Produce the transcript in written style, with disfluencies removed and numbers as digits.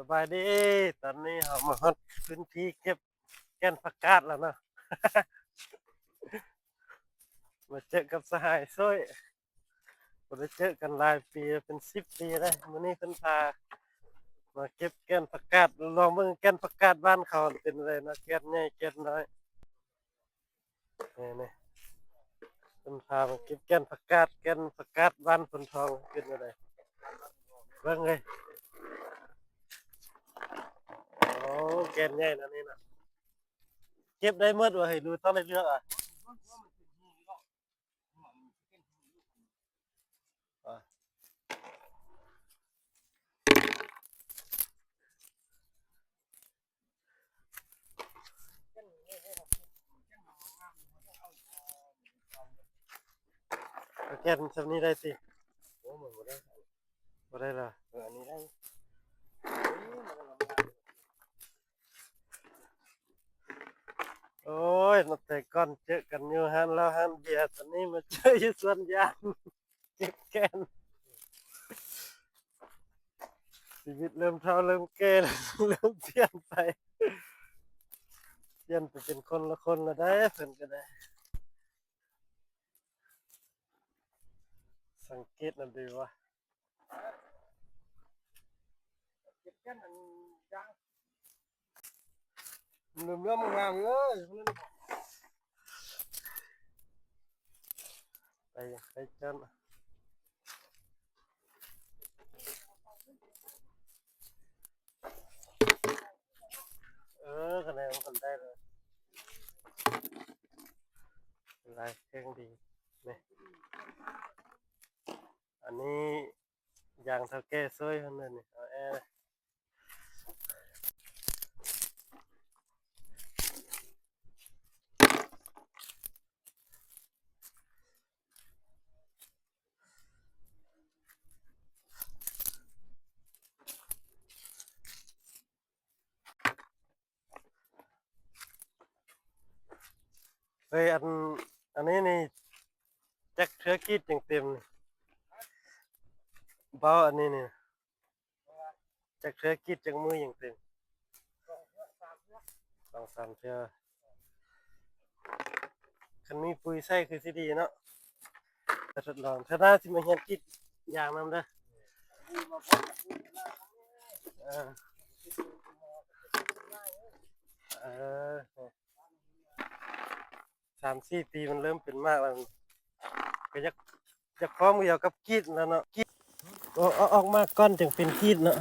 สบายดีตอนนี้เรามาฮอดพื้นที่เก็บแก่นผักกาดแล้วเนาะ มาเจอกับสหายซ้อยบ่ได้เจอกันหลายปีเป็น10 ปีแล้วมื้อนี้เพิ่นพามาเก็บแก่นผักกาดลองเบิ่งแก่นผักกาดบ้านเขาเป็นจั่งใดเนาะแก่นใหญ่แก่นน้อยนี่ๆเพิ่นพามาเก็บแก่นผักกาดบ้านพนทองเป็นจั่งใดเบิ่งเลยโอ้แก่นใหญ่นะนี่น่ะเก็บได้หมดบ่ให้ดูต้องได้เลือกอ่ะ แก่นสำนี้ได้สิโอ้มันบ่ได้ล่ะอันนี้ได้โอ้ยมาแต่ก่อนเจอกันอยู่หันแล้วหันเบียร์ตอนนี้มาเจออยู่สวนยางเก็บแก่นชีวิตเริ่มเฒ่าเริ่มแก่แล้วเริ่มเปลี่ยนไปเปลี่ยนไปเป็นคนละคนละได้เพิ่นก็ได้สังเกตนั่นดีว่าเก็บแก่นอันยางเริ่มงามเลยไปจันคะแนนมันได้เลยลายเครื่องดีนี่อันนี้ยางเท่าแก่ซวยเพิ่นนั่นนี่เอาแอร์เฮ้ยอันนี้นี่จักเทือกีดจังเต็มนี่เบาอันนี้นี่จักเทือกีดจังมืออย่างเต็ม2-3เทื่อคันมีปุ๋ยใส่คือสิดีเนาะจะทดลองถ้าได้สิมาเฮ็ดกีดอย่างนำเด้อเออเออ3-4 ปีมันเริ่มเป็นมากแล้วก็อยากพร้อมเดียวกับกีดแล้วเนาะกีดออกมาก่อนจังเป็นกีดเนาะ